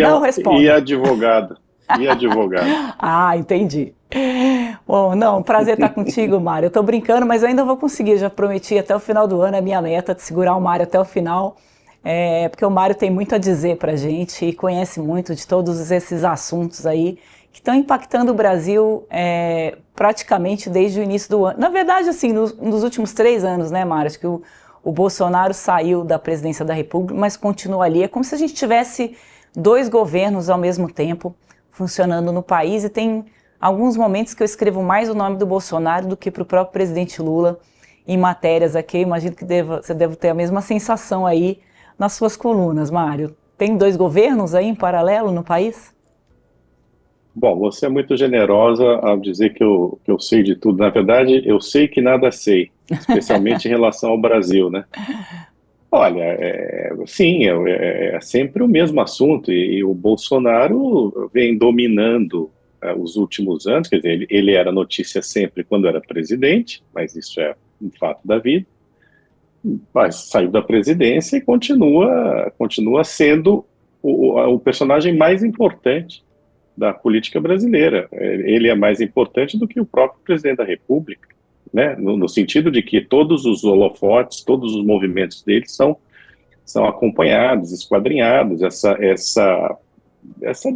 Não E responda. advogado. E advogado. Ah, entendi. Bom, não, prazer estar contigo, Mário. Eu tô brincando, mas eu ainda vou conseguir. Já prometi até o final do ano, é minha meta de segurar o Mário até o final. Porque o Mário tem muito a dizer pra gente e conhece muito de todos esses assuntos aí que estão impactando o Brasil praticamente desde o início do ano. Na verdade, assim, nos últimos 3 anos, né, Mário? Acho que o Bolsonaro saiu da presidência da República, mas continua ali. É como se a gente tivesse dois governos ao mesmo tempo funcionando no país e tem alguns momentos que eu escrevo mais o nome do Bolsonaro do que para o próprio presidente Lula em matérias aqui. Eu imagino que você deve ter a mesma sensação aí nas suas colunas, Mário. Tem dois governos aí em paralelo no país? Bom, você é muito generosa ao dizer que eu sei de tudo. Na verdade, eu sei que nada sei, especialmente em relação ao Brasil, né? Olha, sim, é sempre o mesmo assunto e o Bolsonaro vem dominando os últimos anos, quer dizer, ele era notícia sempre quando era presidente, mas isso é um fato da vida, mas saiu da presidência e continua sendo o personagem mais importante da política brasileira. Ele é mais importante do que o próprio presidente da República, né? No sentido de que todos os holofotes, todos os movimentos dele são acompanhados, esquadrinhados, essa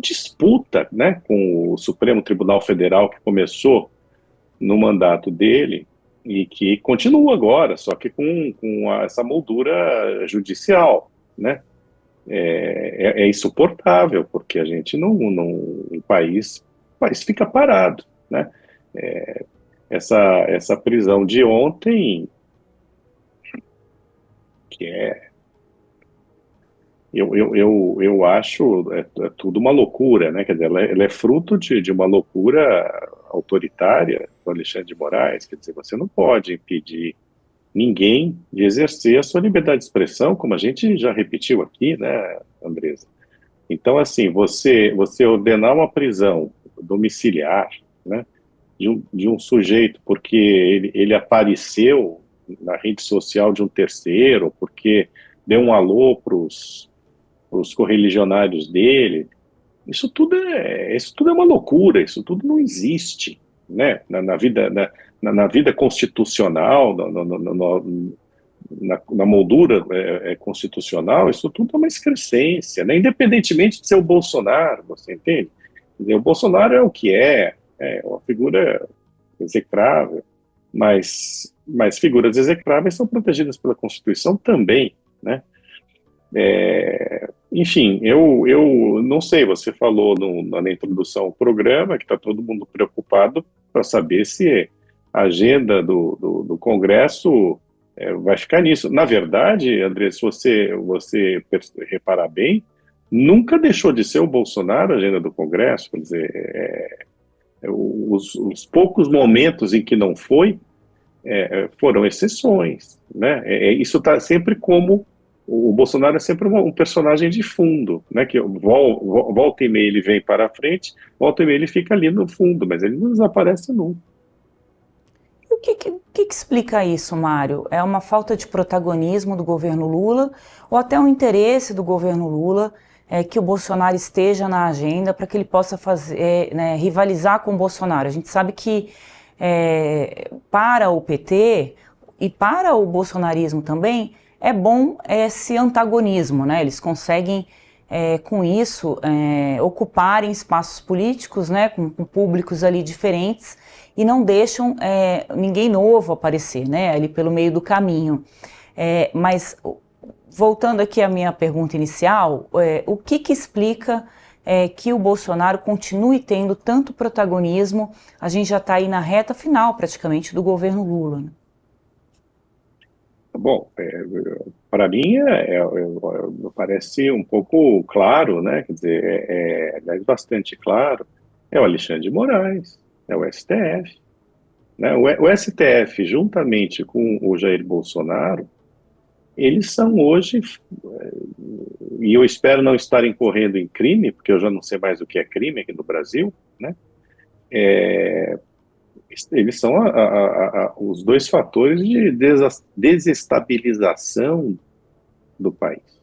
disputa, né, com o Supremo Tribunal Federal que começou no mandato dele e que continua agora, só que com essa moldura judicial, né? É insuportável, porque a gente o país fica parado, né? Essa prisão de ontem, que eu acho é tudo uma loucura, né? Quer dizer, ela é fruto de uma loucura autoritária do Alexandre de Moraes. Quer dizer, você não pode impedir ninguém de exercer a sua liberdade de expressão, como a gente já repetiu aqui, né, Andresa? Então, assim, você ordenar uma prisão domiciliar, né, de um sujeito porque ele apareceu na rede social de um terceiro, porque deu um alô para os correligionários dele, isso tudo é uma loucura, isso tudo não existe, né, na vida constitucional, na moldura constitucional, isso tudo é uma excrescência, né? Independentemente de ser o Bolsonaro, você entende? Quer dizer, o Bolsonaro é o que é uma figura execrável, mas figuras execráveis são protegidas pela Constituição também, né? Enfim, eu não sei, você falou na introdução ao programa que está todo mundo preocupado para saber se a agenda do Congresso vai ficar nisso. Na verdade, André, se você reparar bem, nunca deixou de ser o Bolsonaro a agenda do Congresso, quer dizer, os poucos momentos em que não foi, foram exceções, né? Isso está sempre como o Bolsonaro é sempre um personagem de fundo, né? Que volta e meia ele vem para a frente, volta e meia ele fica ali no fundo, mas ele não desaparece nunca. E o que explica isso, Mário? É uma falta de protagonismo do governo Lula ou até um interesse do governo Lula que o Bolsonaro esteja na agenda para que ele possa fazer, né, rivalizar com o Bolsonaro? A gente sabe que para o PT e para o bolsonarismo também é bom esse antagonismo, né? Eles conseguem com isso ocuparem espaços políticos, né, com públicos ali diferentes e não deixam ninguém novo aparecer, né, ali pelo meio do caminho. Mas voltando aqui à minha pergunta inicial, o que explica que o Bolsonaro continue tendo tanto protagonismo? A gente já está aí na reta final, praticamente, do governo Lula, né? Bom, para mim parece um pouco claro, né? Quer dizer, aliás, bastante claro. É o Alexandre de Moraes, é o STF, né? O STF, juntamente com o Jair Bolsonaro, eles são hoje, e eu espero não estar incorrendo em crime, porque eu já não sei mais o que é crime aqui no Brasil, né? Eles são os dois fatores de desestabilização do país,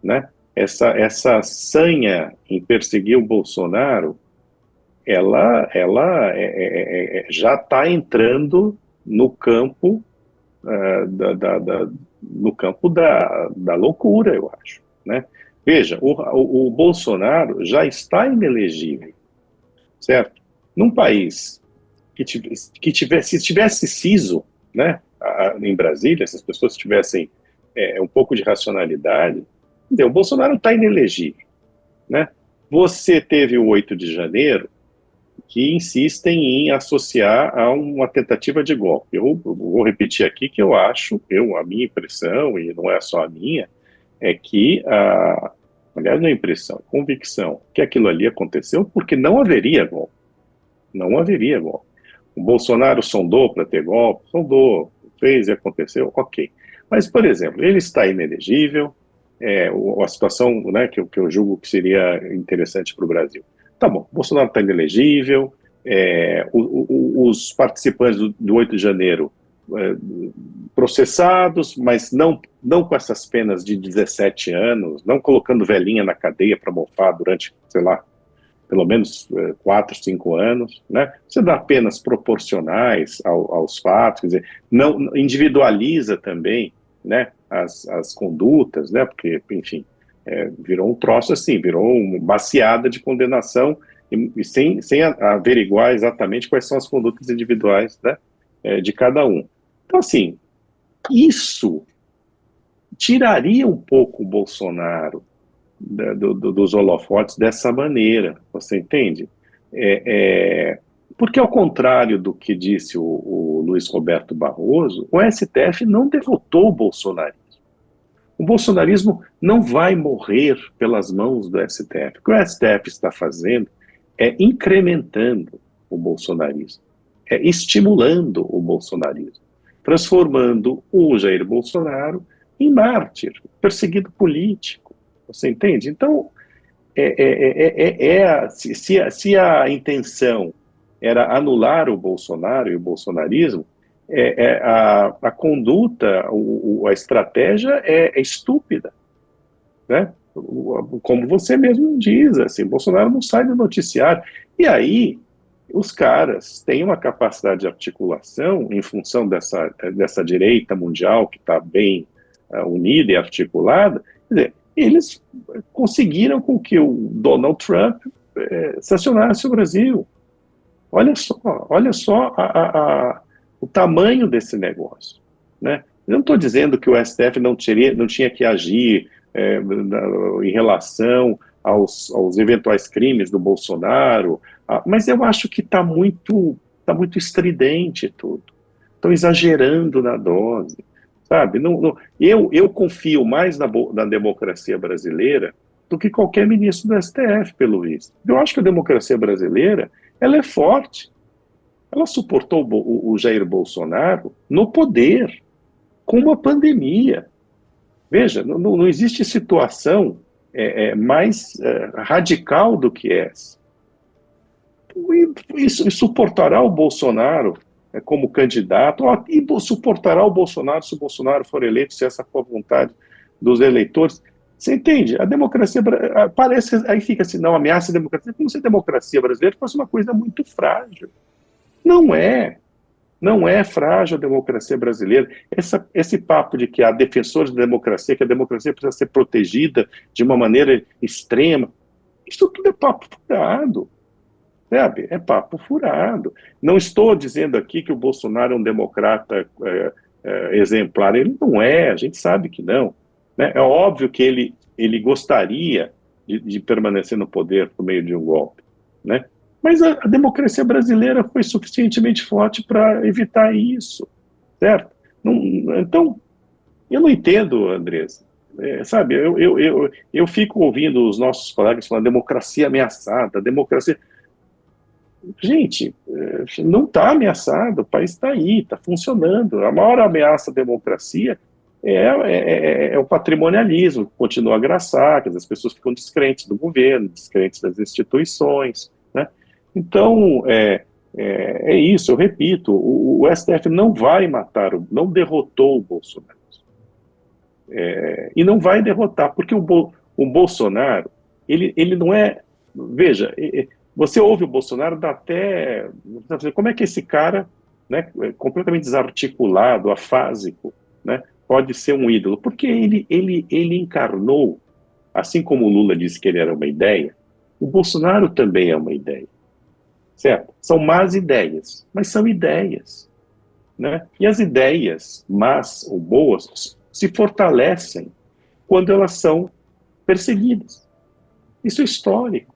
né? essa sanha em perseguir o Bolsonaro, ela já está entrando no campo, no campo da loucura, eu acho, né? Veja, o Bolsonaro já está inelegível, certo? Num país se tivesse siso, né, em Brasília, se as pessoas tivessem um pouco de racionalidade, entendeu? O Bolsonaro está inelegível, né? Você teve o 8 de janeiro, que insistem em associar a uma tentativa de golpe. Eu vou repetir aqui que eu acho, a minha impressão, e não é só a minha, é que, aliás, não é impressão, é convicção, que aquilo ali aconteceu porque não haveria golpe. Não haveria golpe. O Bolsonaro sondou para ter golpe, sondou, fez e aconteceu, ok. Mas, por exemplo, ele está inelegível, a situação, né, que eu julgo que seria interessante para o Brasil. Tá bom, Bolsonaro está inelegível, os participantes do 8 de janeiro processados, mas não com essas penas de 17 anos, não colocando velhinha na cadeia para mofar durante, sei lá, pelo menos 4, 5 anos, né? Você dá penas proporcionais aos fatos, quer dizer, não individualiza também, né, as condutas, né? Porque, enfim, virou um troço assim, virou uma baciada de condenação e sem averiguar exatamente quais são as condutas individuais, né, de cada um. Então, assim, isso tiraria um pouco o Bolsonaro dos holofotes dessa maneira, você entende? Porque, ao contrário do que disse o Luiz Roberto Barroso, o STF não derrotou o bolsonarismo. O bolsonarismo não vai morrer pelas mãos do STF. O que o STF está fazendo é incrementando o bolsonarismo, é estimulando o bolsonarismo, transformando o Jair Bolsonaro em mártir, perseguido político. Você entende? Então, se a intenção era anular o Bolsonaro e o bolsonarismo, a conduta, a estratégia é estúpida, né? Como você mesmo diz, assim, Bolsonaro não sai do noticiário. E aí, os caras têm uma capacidade de articulação em função dessa direita mundial que está bem unida e articulada. Quer dizer, eles conseguiram com que o Donald Trump sancionasse o Brasil. Olha só o tamanho desse negócio, né? Eu não estou dizendo que o STF não tinha que agir em relação aos eventuais crimes do Bolsonaro, mas eu acho que está muito estridente tudo. Estão exagerando na dose, sabe? Eu confio mais na democracia brasileira do que qualquer ministro do STF, pelo visto. Eu acho que a democracia brasileira ela é forte. Ela suportou o Jair Bolsonaro no poder, com uma pandemia. Veja, não existe situação mais radical do que essa. E suportará o Bolsonaro como candidato, e suportará o Bolsonaro se o Bolsonaro for eleito, se essa for a vontade dos eleitores. Você entende? A democracia parece, aí fica assim, não, ameaça a democracia, como se a democracia brasileira fosse uma coisa muito frágil. Não é. Não é frágil a democracia brasileira. Esse papo de que há defensores da democracia, que a democracia precisa ser protegida de uma maneira extrema, isso tudo é papo furado, sabe? É papo furado. Não estou dizendo aqui que o Bolsonaro é um democrata exemplar. Ele não é, a gente sabe que não, né? É óbvio que ele gostaria de permanecer no poder por meio de um golpe, né? Mas a democracia brasileira foi suficientemente forte para evitar isso, certo? Então, eu não entendo, Andressa. Sabe, eu fico ouvindo os nossos colegas falando democracia ameaçada, democracia... Gente, não está ameaçado, o país está aí, está funcionando. A maior ameaça à democracia é o patrimonialismo, que continua a graçar, que as pessoas ficam descrentes do governo, descrentes das instituições, né? Então, é isso, eu repito, o STF não vai não derrotou o Bolsonaro. E não vai derrotar, porque O Bolsonaro, ele não é... Veja, você ouve o Bolsonaro, dá até... Como é que esse cara, né, completamente desarticulado, afásico, né, pode ser um ídolo? Porque ele encarnou, assim como o Lula disse que ele era uma ideia, o Bolsonaro também é uma ideia, certo? São más ideias, mas são ideias, né? E as ideias más ou boas se fortalecem quando elas são perseguidas. Isso é histórico,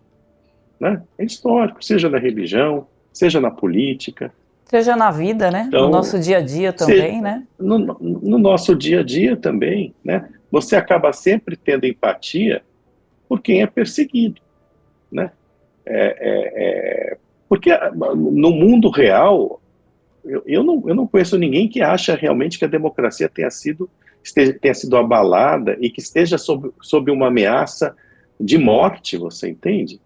né? É histórico, seja na religião, seja na política. Seja na vida, né? No nosso Então, dia a dia também, né? no nosso dia a dia também, né? Você acaba sempre tendo empatia por quem é perseguido, né? Porque no mundo real, eu não conheço ninguém que acha realmente que a democracia tenha sido abalada e que esteja sob uma ameaça de morte, você entende?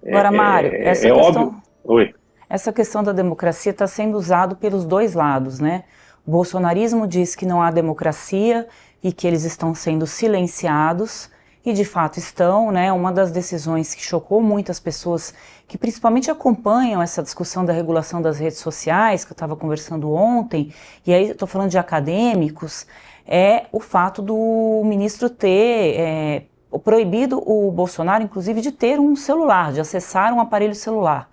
Agora, Mário, É óbvio. Oi. essa questão da democracia está sendo usado pelos dois lados, né? O bolsonarismo diz que não há democracia e que eles estão sendo silenciados, e de fato estão, né? Uma das decisões que chocou muitas pessoas que principalmente acompanham essa discussão da regulação das redes sociais, que eu estava conversando ontem, e aí estou falando de acadêmicos, é o fato do ministro ter proibido o Bolsonaro, inclusive, de ter um celular, de acessar um aparelho celular.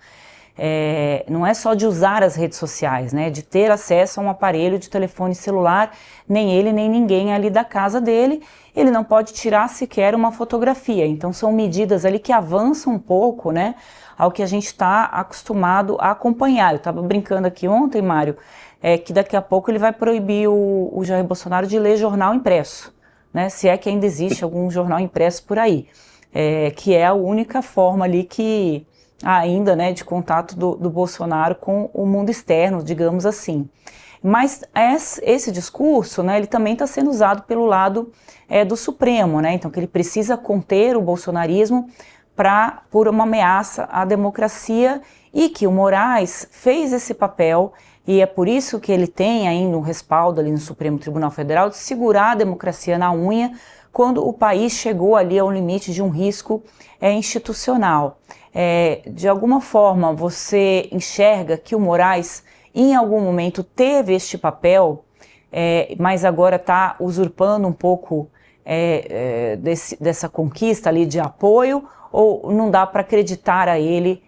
Não é só de usar as redes sociais, né, de ter acesso a um aparelho de telefone celular, nem ele nem ninguém ali da casa dele, ele não pode tirar sequer uma fotografia. Então são medidas ali que avançam um pouco, né, ao que a gente está acostumado a acompanhar. Eu estava brincando aqui ontem, Mário, que daqui a pouco ele vai proibir o Jair Bolsonaro de ler jornal impresso, né, se é que ainda existe algum jornal impresso por aí, que é a única forma ali que ainda, né, de contato do Bolsonaro com o mundo externo, digamos assim. Mas esse discurso, né, ele também está sendo usado pelo lado do Supremo, né, então que ele precisa conter o bolsonarismo por uma ameaça à democracia, e que o Moraes fez esse papel, e é por isso que ele tem ainda um respaldo ali no Supremo Tribunal Federal de segurar a democracia na unha quando o país chegou ali ao limite de um risco institucional. De alguma forma, você enxerga que o Moraes, em algum momento, teve este papel, mas agora está usurpando um pouco dessa conquista ali de apoio, ou não dá para acreditar a ele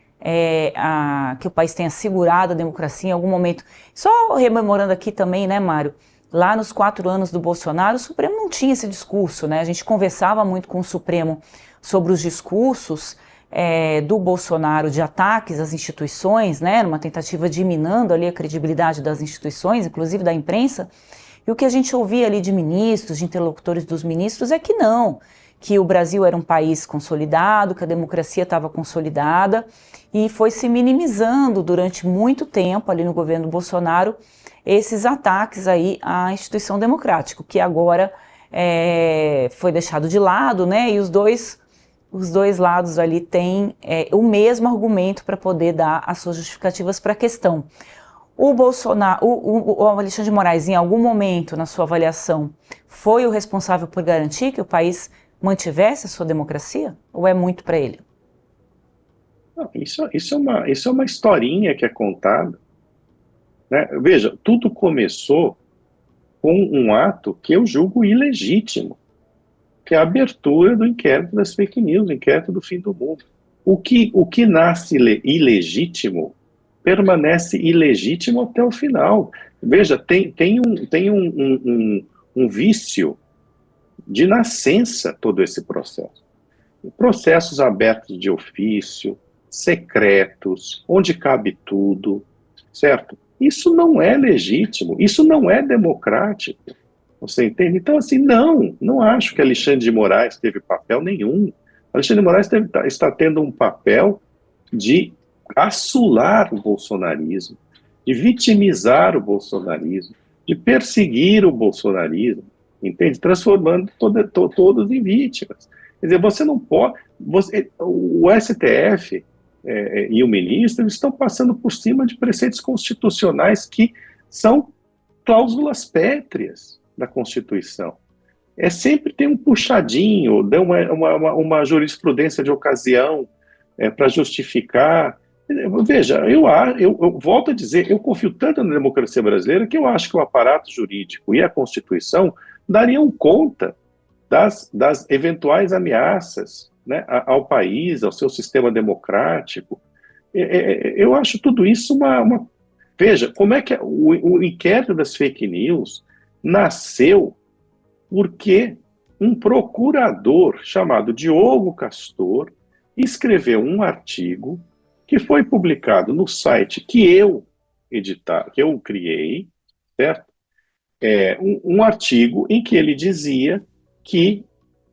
que o país tenha segurado a democracia em algum momento? Só rememorando aqui também, né, Mário, lá nos 4 anos do Bolsonaro, o Supremo não tinha esse discurso, né? A gente conversava muito com o Supremo sobre os discursos do Bolsonaro de ataques às instituições, né? Numa tentativa de ir minando ali a credibilidade das instituições, inclusive da imprensa. E o que a gente ouvia ali de ministros, de interlocutores dos ministros, é que não, que o Brasil era um país consolidado, que a democracia estava consolidada, e foi se minimizando durante muito tempo ali no governo Bolsonaro esses ataques aí à instituição democrática, que agora foi deixado de lado, né? E os dois lados ali têm o mesmo argumento para poder dar as suas justificativas para a questão. O Bolsonaro, o Alexandre de Moraes, em algum momento, na sua avaliação, foi o responsável por garantir que o país mantivesse a sua democracia? Ou é muito para ele? Não, isso é uma historinha que é contada, né? Veja, tudo começou com um ato que eu julgo ilegítimo, que é a abertura do inquérito das fake news, o inquérito do fim do mundo. O que nasce ilegítimo permanece ilegítimo até o final. Veja, tem um vício de nascença todo esse processo. Processos abertos de ofício, secretos, onde cabe tudo, certo? Isso não é legítimo, isso não é democrático. Você entende? Então, assim, não acho que Alexandre de Moraes teve papel nenhum. Alexandre de Moraes está tendo um papel de assular o bolsonarismo, de vitimizar o bolsonarismo, de perseguir o bolsonarismo, entende? Transformando todos em vítimas. Quer dizer, você não pode... o STF e o ministro estão passando por cima de preceitos constitucionais que são cláusulas pétreas da Constituição. sempre tem um puxadinho, dá uma jurisprudência de ocasião para justificar. Veja, eu volto a dizer, eu confio tanto na democracia brasileira que eu acho que o aparato jurídico e a Constituição dariam conta das eventuais ameaças, né, ao país, ao seu sistema democrático. Eu acho tudo isso Veja, como é que o inquérito das fake news nasceu porque um procurador chamado Diogo Castor escreveu um artigo que foi publicado no site que eu criei, certo? Um artigo em que ele dizia que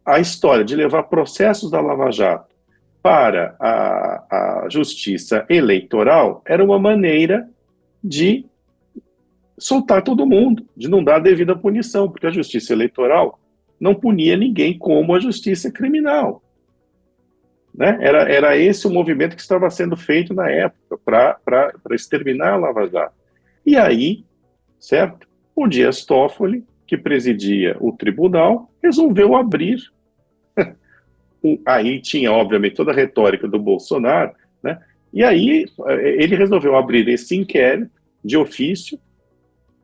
a história de levar processos da Lava Jato para a justiça eleitoral era uma maneira de soltar todo mundo, de não dar a devida punição, porque a justiça eleitoral não punia ninguém como a justiça criminal. Né? Era esse o movimento que estava sendo feito na época para exterminar a Lava Jato. E aí, certo? O Dias Toffoli, que presidia o tribunal, resolveu abrir. Aí tinha, obviamente, toda a retórica do Bolsonaro, né? E aí ele resolveu abrir esse inquérito de ofício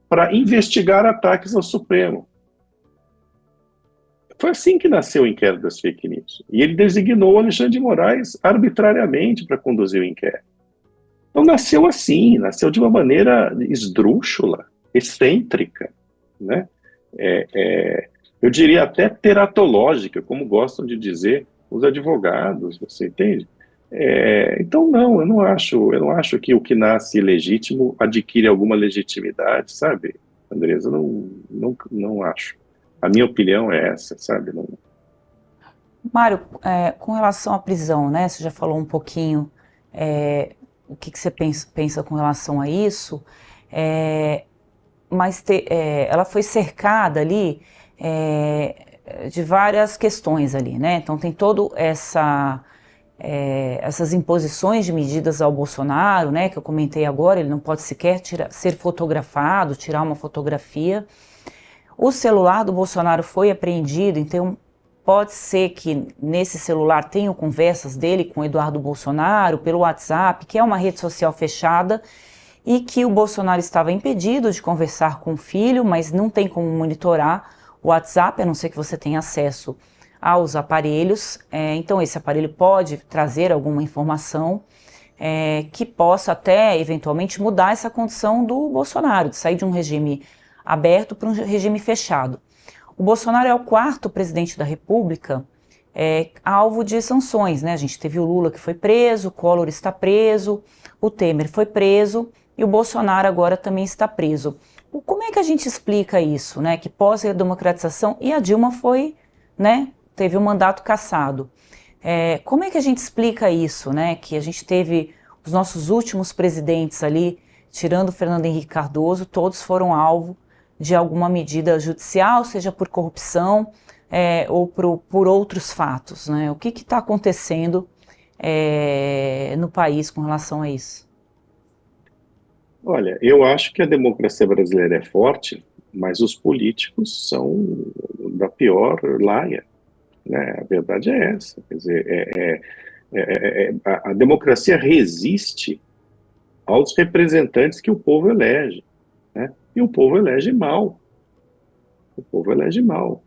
para investigar ataques ao Supremo. Foi assim que nasceu o inquérito das fake news. E ele designou o Alexandre de Moraes arbitrariamente para conduzir o inquérito. Então nasceu assim, nasceu de uma maneira esdrúxula, excêntrica, né? Eu diria até teratológica, como gostam de dizer os advogados, você entende? Então não, eu não acho que o que nasce legítimo adquire alguma legitimidade, sabe, Andresa? Não acho. A minha opinião é essa, sabe? Não... Mário, com relação à prisão, né? Você já falou um pouquinho o que você pensa com relação a isso, mas ela foi cercada ali de várias questões ali, né? Então tem todo essas imposições de medidas ao Bolsonaro, né? Que eu comentei agora, ele não pode sequer ser fotografado, tirar uma fotografia. O celular do Bolsonaro foi apreendido, então pode ser que nesse celular tenham conversas dele com o Eduardo Bolsonaro pelo WhatsApp, que é uma rede social fechada, e que o Bolsonaro estava impedido de conversar com o filho, mas não tem como monitorar o WhatsApp, a não ser que você tenha acesso aos aparelhos. Então esse aparelho pode trazer alguma informação que possa até eventualmente mudar essa condição do Bolsonaro, de sair de um regime aberto para um regime fechado. O Bolsonaro é o quarto presidente da República alvo de sanções, né? A gente teve o Lula que foi preso, o Collor está preso, o Temer foi preso e o Bolsonaro agora também está preso. Como é que a gente explica isso, né? Que pós-redemocratização, e a Dilma foi, né? Teve o mandato cassado. Como é que a gente explica isso, né? Que a gente teve os nossos últimos presidentes ali, tirando o Fernando Henrique Cardoso, todos foram alvo de alguma medida judicial, seja por corrupção ou por outros fatos, né? O que está acontecendo no país com relação a isso? Olha, eu acho que a democracia brasileira é forte, mas os políticos são da pior laia, né? A verdade é essa. Quer dizer, a democracia resiste aos representantes que o povo elege, né? E o povo elege mal. O povo elege mal.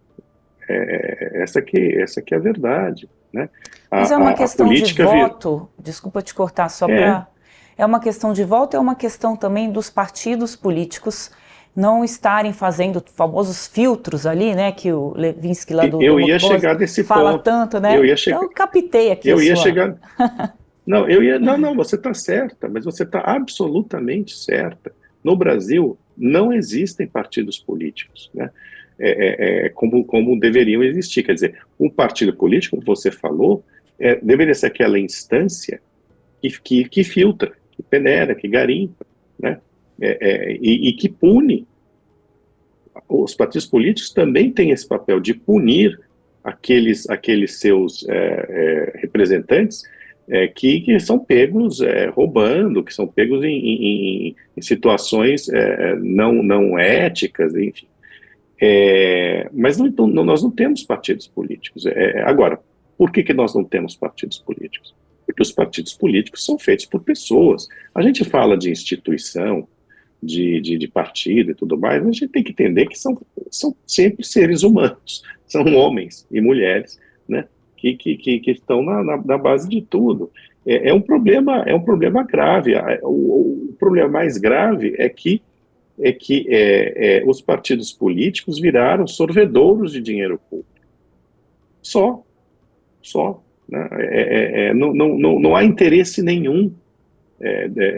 Essa que é a verdade, né? Mas é uma A questão de política voto, desculpa te cortar, só para... É uma questão de voto, é uma questão também dos partidos políticos não estarem fazendo famosos filtros ali, né, que o Levinsky lá do eu ia Democracia chegar desse fala ponto. tanto, né? Então eu captei aqui eu a ia sua... chegar. Não, você está certa, mas você está absolutamente certa. No Brasil, não existem partidos políticos, né? Como deveriam existir. Quer dizer, um partido político, como você falou, deveria ser aquela instância que filtra, que peneira, que garimpa, né? E que pune. Os partidos políticos também têm esse papel de punir aqueles seus representantes que são pegos roubando, que são pegos em situações não éticas, enfim. Mas nós não temos partidos políticos. Agora, por que nós não temos partidos políticos? Porque os partidos políticos são feitos por pessoas. A gente fala de instituição, de partido e tudo mais, mas a gente tem que entender que são sempre seres humanos, são homens e mulheres, né, que estão na base de tudo. É um problema grave. O problema mais grave é que os partidos políticos viraram sorvedouros de dinheiro público. Só. Né? Não há interesse nenhum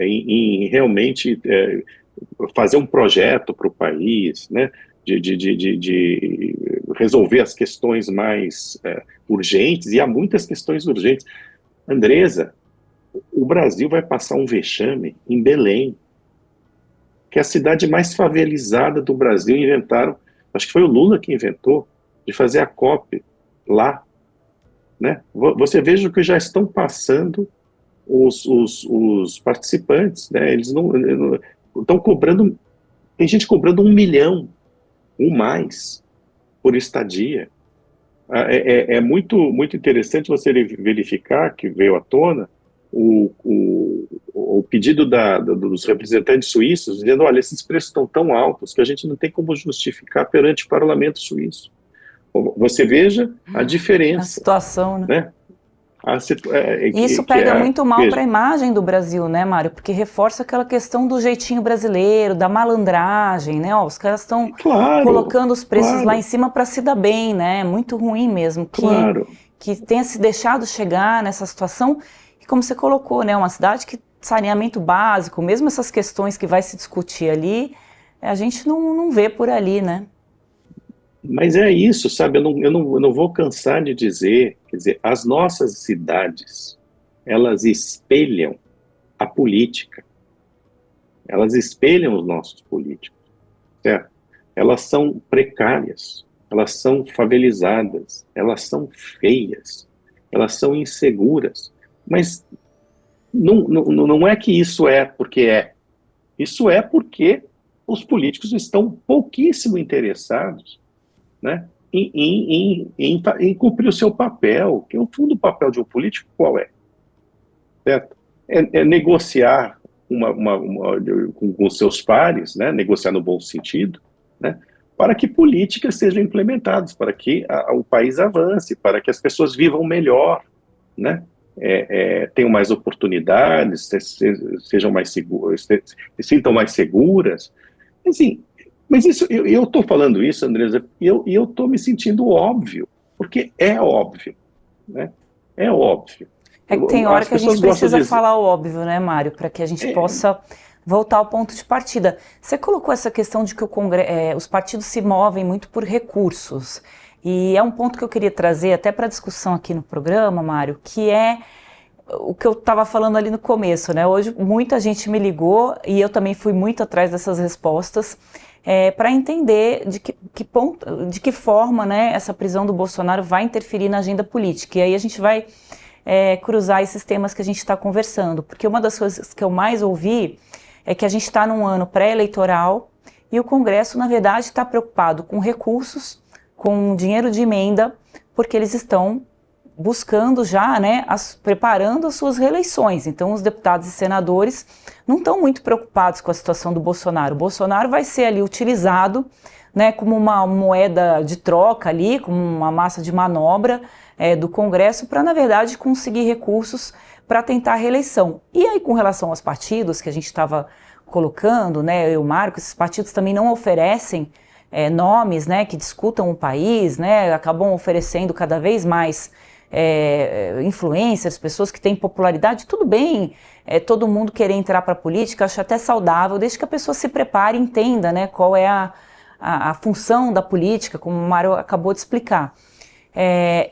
em realmente fazer um projeto para o país, né? De resolver as questões mais urgentes, e há muitas questões urgentes. Andresa, o Brasil vai passar um vexame em Belém, que é a cidade mais favelizada do Brasil. Inventaram, acho que foi o Lula que inventou, de fazer a COP lá. Né? Você veja o que já estão passando os participantes, né? Eles não estão cobrando, tem gente cobrando 1 milhão, mais, por estadia. É muito interessante você verificar que veio à tona o pedido dos representantes suíços, dizendo, olha, esses preços estão tão altos que a gente não tem como justificar perante o parlamento suíço. Você veja a diferença. A situação, né? Isso pega muito mal para a imagem do Brasil, né, Mário? Porque reforça aquela questão do jeitinho brasileiro, da malandragem, né? Os caras estão colocando os preços lá em cima para se dar bem, né? Muito ruim mesmo que tenha se deixado chegar nessa situação. E como você colocou, né? Uma cidade que saneamento básico, mesmo essas questões que vai se discutir ali, a gente não vê por ali, né? Mas é isso, sabe? Eu não vou cansar de dizer, quer dizer, as nossas cidades, elas espelham a política. Elas espelham os nossos políticos, certo? Elas são precárias, elas são favelizadas, elas são feias, elas são inseguras. Mas não é que isso é porque é. Isso é porque os políticos estão pouquíssimo interessados, né, em cumprir o seu papel, que no fundo o papel de um político qual é? Certo? É negociar com os seus pares, né, negociar no bom sentido, né, para que políticas sejam implementadas, para que o país avance, para que as pessoas vivam melhor, né, tenham mais oportunidades, sejam mais seguras, se sintam mais seguras. Assim, mas isso, eu estou falando isso, Andresa, e eu estou me sentindo óbvio, porque é óbvio, né? É óbvio. É que tem hora que a gente precisa falar o óbvio, né, Mário, para que a gente possa voltar ao ponto de partida. Você colocou essa questão de que os partidos se movem muito por recursos, e é um ponto que eu queria trazer até para discussão aqui no programa, Mário, que é o que eu estava falando ali no começo, né? Hoje muita gente me ligou e eu também fui muito atrás dessas respostas, para entender de que forma, né, essa prisão do Bolsonaro vai interferir na agenda política. E aí a gente vai cruzar esses temas que a gente está conversando, porque uma das coisas que eu mais ouvi é que a gente está num ano pré-eleitoral e o Congresso, na verdade, está preocupado com recursos, com dinheiro de emenda, porque eles estão buscando já, né, preparando as suas reeleições. Então os deputados e senadores não estão muito preocupados com a situação do Bolsonaro. O Bolsonaro vai ser ali utilizado, né, como uma moeda de troca ali, como uma massa de manobra do Congresso para, na verdade, conseguir recursos para tentar a reeleição. E aí, com relação aos partidos que a gente estava colocando, né, eu e o Marco, esses partidos também não oferecem nomes, né, que discutam o país, né, acabam oferecendo cada vez mais influencers, pessoas que têm popularidade. Tudo bem, todo mundo querer entrar para a política, acho até saudável, desde que a pessoa se prepare e entenda, né, qual é a função da política, como o Mário acabou de explicar.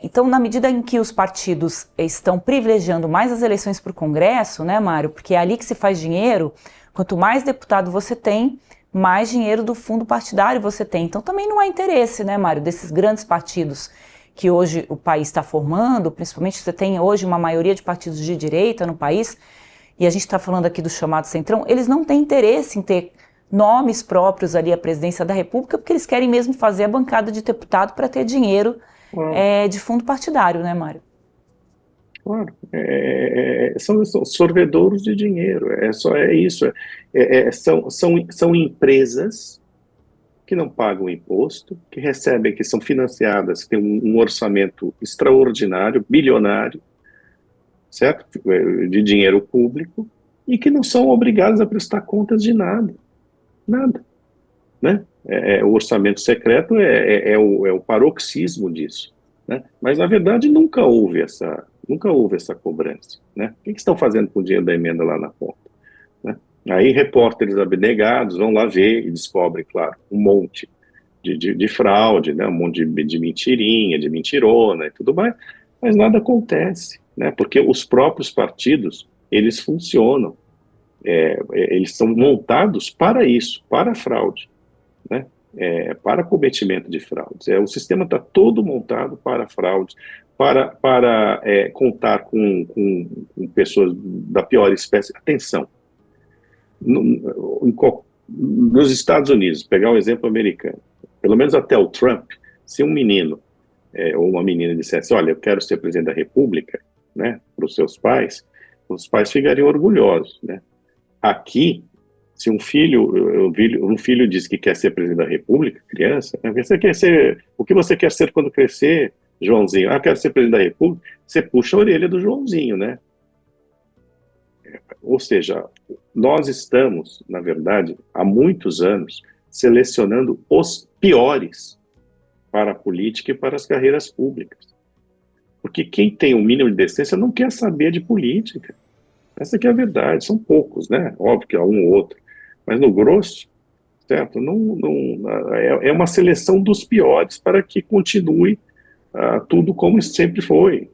Então, na medida em que os partidos estão privilegiando mais as eleições para o Congresso, né, Mário, porque é ali que se faz dinheiro, quanto mais deputado você tem, mais dinheiro do fundo partidário você tem. Então, também não há interesse, né, Mário, desses grandes partidos que hoje o país está formando, principalmente você tem hoje uma maioria de partidos de direita no país, e a gente está falando aqui do chamado Centrão, eles não têm interesse em ter nomes próprios ali à presidência da República, porque eles querem mesmo fazer a bancada de deputado para ter dinheiro de fundo partidário, né, Mário? Claro, são sorvedouros de dinheiro, é isso. São empresas que não pagam imposto, que recebem, que são financiadas, que têm um orçamento extraordinário, bilionário, certo? De dinheiro público, e que não são obrigadas a prestar contas de nada, nada, né? O orçamento secreto é o paroxismo disso, né? Mas, na verdade, nunca houve essa cobrança, né? O que estão fazendo com o dinheiro da emenda lá na ponta, né? Aí repórteres abnegados vão lá ver e descobrem, claro, um monte de fraude, né? Um monte de mentirinha, de mentirona e tudo mais, mas nada acontece, né? Porque os próprios partidos, eles funcionam, eles são montados para isso, para a fraude, né? Para cometimento de fraudes. O sistema está todo montado para fraudes, para contar com pessoas da pior espécie. Atenção, nos Estados Unidos, pegar um exemplo americano, pelo menos até o Trump, se um menino ou uma menina dissesse, olha, eu quero ser presidente da República, né, para os pais ficariam orgulhosos, né? Aqui, se um filho diz que quer ser presidente da República, criança, né, o que você quer ser quando crescer, Joãozinho? Ah, quero ser presidente da República. Você puxa a orelha do Joãozinho, né? Ou seja, nós estamos, na verdade, há muitos anos, selecionando os piores para a política e para as carreiras públicas. Porque quem tem um mínimo de decência não quer saber de política. Essa que é a verdade. São poucos, né? Óbvio que há um ou outro. Mas no grosso, certo? É uma seleção dos piores para que continue tudo como sempre foi.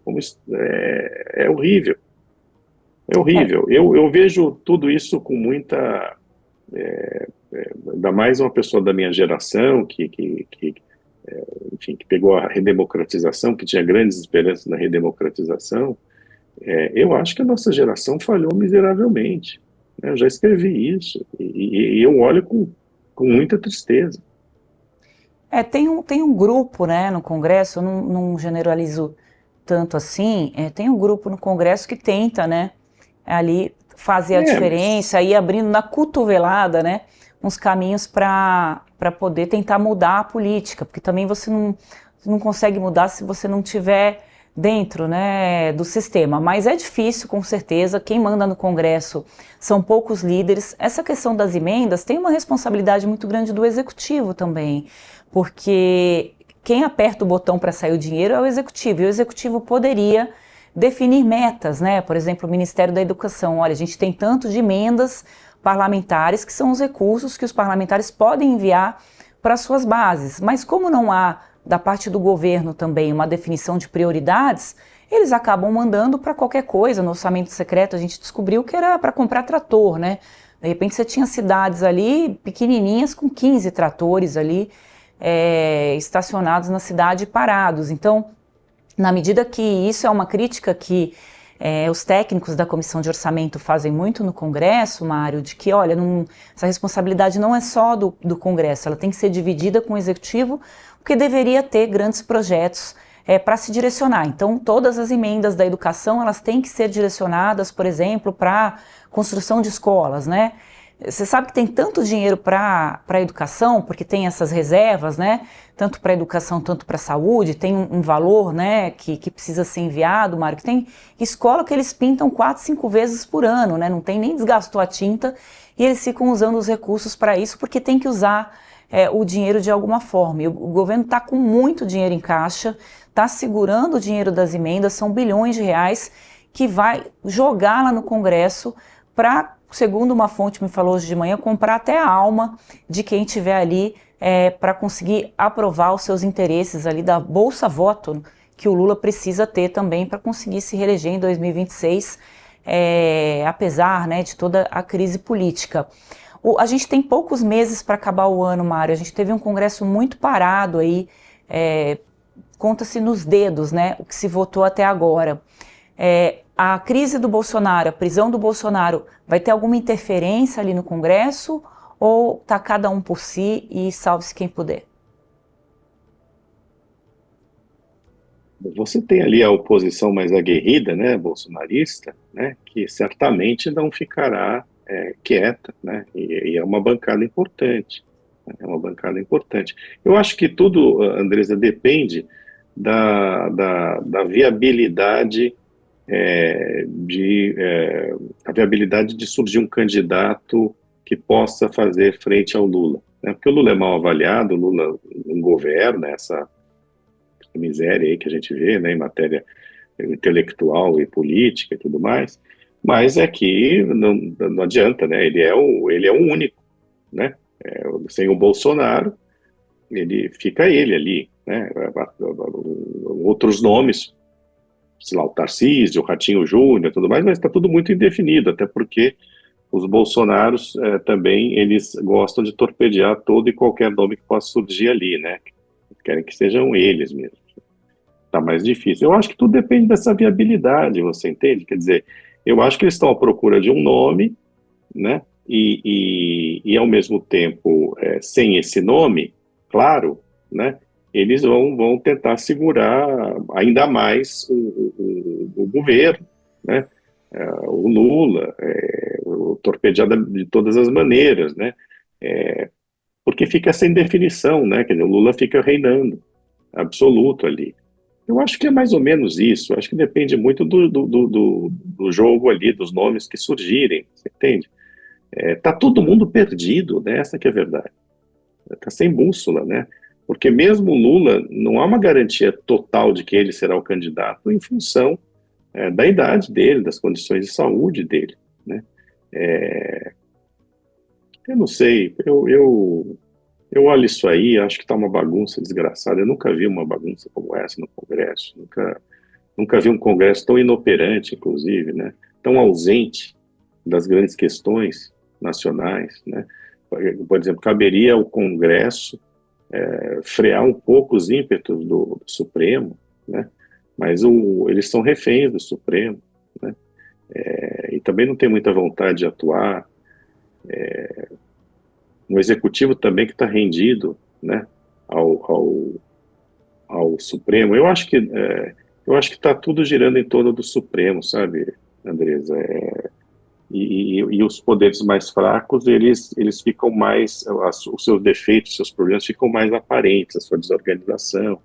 É horrível. É horrível. Eu vejo tudo isso com muita... ainda mais uma pessoa da minha geração enfim, que pegou a redemocratização, que tinha grandes esperanças na redemocratização. Eu acho que a nossa geração falhou miseravelmente, né? Eu já escrevi isso e eu olho com muita tristeza. Tem um grupo, né, no Congresso, eu não generalizo tanto assim, tem um grupo no Congresso que tenta, né, ali fazer a diferença, ir abrindo na cotovelada, né, uns caminhos para poder tentar mudar a política, porque também você não consegue mudar se você não tiver dentro, né, do sistema, mas é difícil, com certeza. Quem manda no Congresso são poucos líderes. Essa questão das emendas tem uma responsabilidade muito grande do Executivo também, porque quem aperta o botão para sair o dinheiro é o Executivo, e o Executivo poderia definir metas, né? Por exemplo, o Ministério da Educação, olha, a gente tem tanto de emendas parlamentares, que são os recursos que os parlamentares podem enviar para suas bases, mas como não há da parte do governo também uma definição de prioridades, eles acabam mandando para qualquer coisa. No orçamento secreto a gente descobriu que era para comprar trator, né? De repente você tinha cidades ali pequenininhas com 15 tratores ali estacionados na cidade parados. Então, na medida que isso é uma crítica que os técnicos da Comissão de Orçamento fazem muito no Congresso, Mário, de que, olha, essa responsabilidade não é só do Congresso, ela tem que ser dividida com o Executivo, porque deveria ter grandes projetos para se direcionar. Então, todas as emendas da educação, elas têm que ser direcionadas, por exemplo, para construção de escolas, né? Você sabe que tem tanto dinheiro para a educação, porque tem essas reservas, né? Tanto para a educação, tanto para a saúde, tem um valor, né, que precisa ser enviado, Mário, que tem escola que eles pintam 4, 5 vezes por ano, né? Não tem nem desgastou a tinta e eles ficam usando os recursos para isso, porque tem que usar o dinheiro de alguma forma. E o governo está com muito dinheiro em caixa, está segurando o dinheiro das emendas, são bilhões de reais que vai jogar lá no Congresso para, segundo uma fonte me falou hoje de manhã, comprar até a alma de quem estiver ali para conseguir aprovar os seus interesses ali da Bolsa Voto, que o Lula precisa ter também para conseguir se reeleger em 2026, apesar, né, de toda a crise política. A gente tem poucos meses para acabar o ano, Mário. A gente teve um Congresso muito parado aí, conta-se nos dedos, né, o que se votou até agora. A crise do Bolsonaro, a prisão do Bolsonaro, vai ter alguma interferência ali no Congresso ou está cada um por si e salve-se quem puder? Você tem ali a oposição mais aguerrida, né, bolsonarista, né, que certamente não ficará quieta, né, e é uma bancada importante, né, é uma bancada importante. Eu acho que tudo, Andresa, depende da viabilidade a viabilidade de surgir um candidato que possa fazer frente ao Lula, né, porque o Lula é mal avaliado, o Lula não governa essa miséria aí que a gente vê, né, em matéria intelectual e política e tudo mais, mas é que não adianta, né, ele é o único, né, sem o Bolsonaro, ele fica ele ali, né, outros nomes, sei lá, o Tarcísio, o Ratinho Júnior e tudo mais, mas está tudo muito indefinido, até porque os bolsonaros também, eles gostam de torpedear todo e qualquer nome que possa surgir ali, né, querem que sejam eles mesmo. Tá mais difícil. Eu acho que tudo depende dessa viabilidade, você entende? Quer dizer, eu acho que eles estão à procura de um nome, né? E ao mesmo tempo, sem esse nome, claro, né? Eles vão tentar segurar ainda mais o governo, né? O Lula, o torpedeado de todas as maneiras, né? Porque fica sem definição, né? Quer dizer, o Lula fica reinando absoluto ali. Eu acho que é mais ou menos isso. Eu acho que depende muito do jogo ali, dos nomes que surgirem, você entende? Tá todo mundo perdido, né? Essa que é a verdade. Tá sem bússola, né? Porque mesmo o Lula, não há uma garantia total de que ele será o candidato em função da idade dele, das condições de saúde dele, né? Eu não sei, eu olho isso aí, acho que tá uma bagunça desgraçada. Eu nunca vi uma bagunça como essa no Congresso, nunca vi um Congresso tão inoperante, inclusive, né? Tão ausente das grandes questões nacionais, né? Por exemplo, caberia ao Congresso frear um pouco os ímpetos do Supremo, né? Mas eles são reféns do Supremo, né? E também não tem muita vontade de atuar. Um executivo também que está rendido, né? Ao, ao, ao Supremo. Eu acho que está tudo girando em torno do Supremo, sabe, Andresa? E os poderes mais fracos, eles ficam mais, os seus defeitos, os seus problemas ficam mais aparentes, a sua desorganização,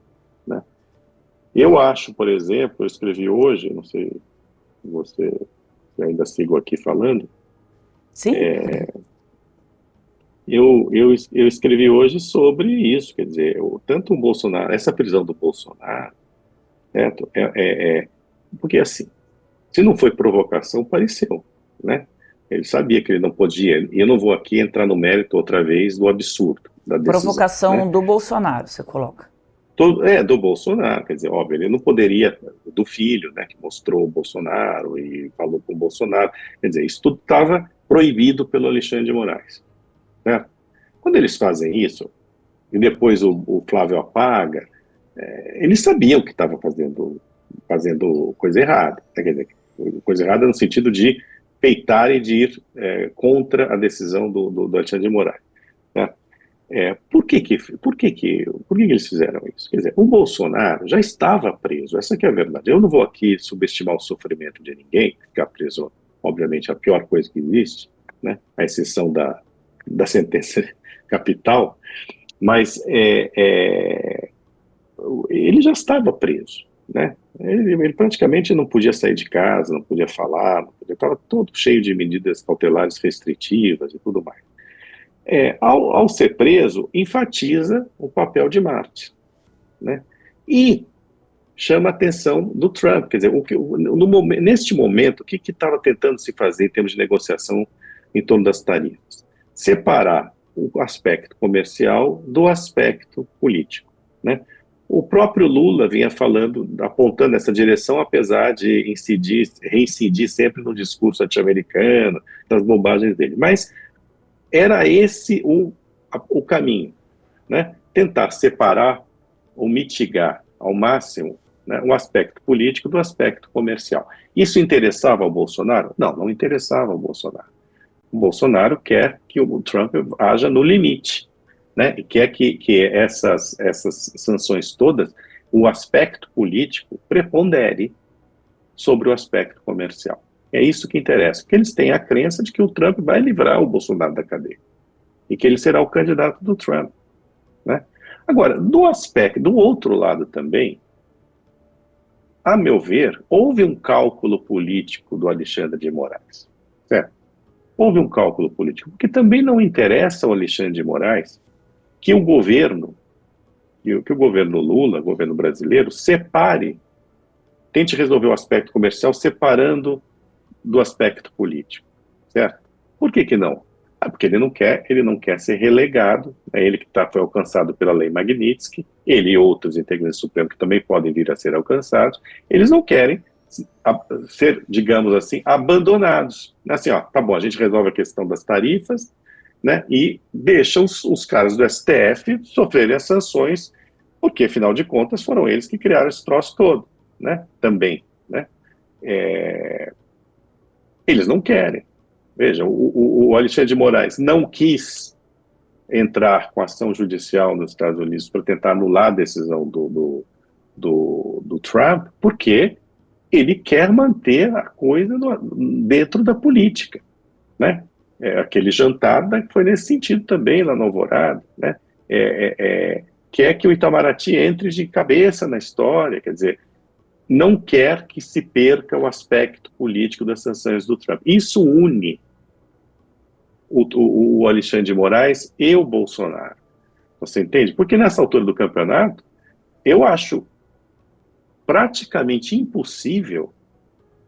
né? Eu acho, por exemplo, eu escrevi hoje, não sei se você se ainda sigo aqui falando, Sim? eu escrevi hoje sobre isso, quer dizer, tanto o Bolsonaro, essa prisão do Bolsonaro, certo? Porque assim, se não foi provocação, pareceu, né? Ele sabia que ele não podia, e eu não vou aqui entrar no mérito outra vez do absurdo da decisão, né? Provocação do Bolsonaro, você coloca. Do Bolsonaro, quer dizer, óbvio, ele não poderia, do filho, né, que mostrou o Bolsonaro e falou com o Bolsonaro, quer dizer, isso tudo estava proibido pelo Alexandre de Moraes, certo? Quando eles fazem isso, e depois o Flávio apaga, eles sabiam que estava fazendo coisa errada, né? Quer dizer, coisa errada no sentido de peitar e de ir contra a decisão do Alexandre de Moraes, né? Por que eles fizeram isso? Quer dizer, o Bolsonaro já estava preso, essa que é a verdade. Eu não vou aqui subestimar o sofrimento de ninguém, ficar preso, obviamente, é a pior coisa que existe, né? A exceção da sentença capital, mas ele já estava preso, né? Ele praticamente não podia sair de casa, não podia falar, estava todo cheio de medidas cautelares restritivas e tudo mais. Ao ser preso, enfatiza o papel de Marte, né? E chama a atenção do Trump, quer dizer, neste momento, o que estava tentando se fazer em termos de negociação em torno das tarifas? Separar o aspecto comercial do aspecto político, né? O próprio Lula vinha falando, apontando essa direção, apesar de reincidir sempre no discurso anti-americano, das bobagens dele. Mas era esse o caminho, né? Tentar separar ou mitigar ao máximo, né, o aspecto político do aspecto comercial. Isso interessava ao Bolsonaro? Não, não interessava ao Bolsonaro. O Bolsonaro quer que o Trump haja no limite, né? E quer que essas sanções todas, o aspecto político prepondere sobre o aspecto comercial. É isso que interessa, porque eles têm a crença de que o Trump vai livrar o Bolsonaro da cadeia e que ele será o candidato do Trump, né? Agora, do outro lado também, a meu ver, houve um cálculo político do Alexandre de Moraes, certo? Houve um cálculo político, porque também não interessa ao Alexandre de Moraes que o governo, que o governo Lula, o governo brasileiro, tente resolver o aspecto comercial separando do aspecto político, certo? Por que não? Porque ele não quer ser relegado, é ele que foi alcançado pela lei Magnitsky, ele e outros integrantes do Supremo que também podem vir a ser alcançados, eles não querem ser, digamos assim, abandonados. Assim, ó, tá bom, a gente resolve a questão das tarifas, né, e deixa os caras do STF sofrerem as sanções, porque, afinal de contas, foram eles que criaram esse troço todo, né, também, né. Eles não querem. Veja, o Alexandre de Moraes não quis entrar com ação judicial nos Estados Unidos para tentar anular a decisão do Trump, porque ele quer manter a coisa dentro da política, né? Aquele jantar foi nesse sentido também lá no Alvorada, né? Quer que o Itamaraty entre de cabeça na história, quer dizer, não quer que se perca o aspecto político das sanções do Trump. Isso une o Alexandre de Moraes e o Bolsonaro. Você entende? Porque nessa altura do campeonato, eu acho praticamente impossível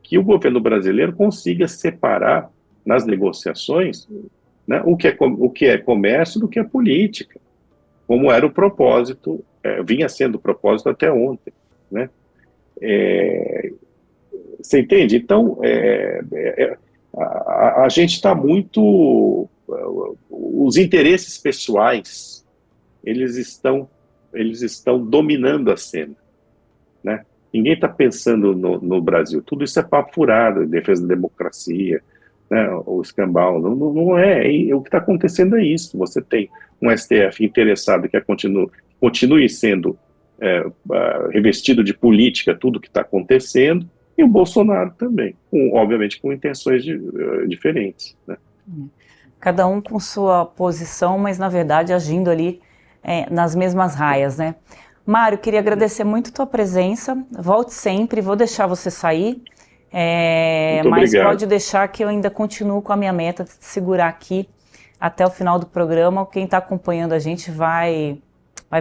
que o governo brasileiro consiga separar nas negociações, né, o que é comércio do que é política, como era o propósito, vinha sendo o propósito até ontem, né? Você entende? Então, a gente está muito... Os interesses pessoais, eles estão dominando a cena, né? Ninguém está pensando no Brasil. Tudo isso é papo furado, defesa da democracia, né, o escambau. Não é. O que está acontecendo é isso. Você tem um STF interessado que continue sendo revestido de política tudo o que está acontecendo, e o Bolsonaro também, obviamente com intenções diferentes, né? Cada um com sua posição, mas na verdade agindo ali nas mesmas raias, né? Mário, queria agradecer muito a tua presença, volte sempre, vou deixar você sair, mas obrigado. Pode deixar que eu ainda continuo com a minha meta de segurar aqui até o final do programa. Quem está acompanhando a gente vai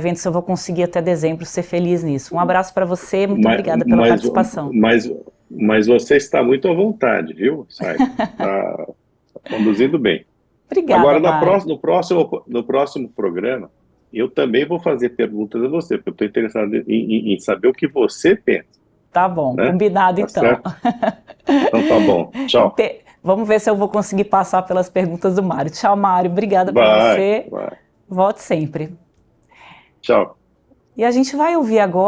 vendo se eu vou conseguir até dezembro ser feliz nisso. Um abraço para você, muito obrigada pela participação. Mas você está muito à vontade, viu, Saiba? Está conduzindo bem. Obrigada, agora, Mário. no próximo programa, eu também vou fazer perguntas a você, porque eu estou interessado em saber o que você pensa. Tá bom, né? combinado então. Certo? Então tá bom, tchau. Vamos ver se eu vou conseguir passar pelas perguntas do Mário. Tchau, Mário, obrigada por você. Vai. Volte sempre. Tchau. E a gente vai ouvir agora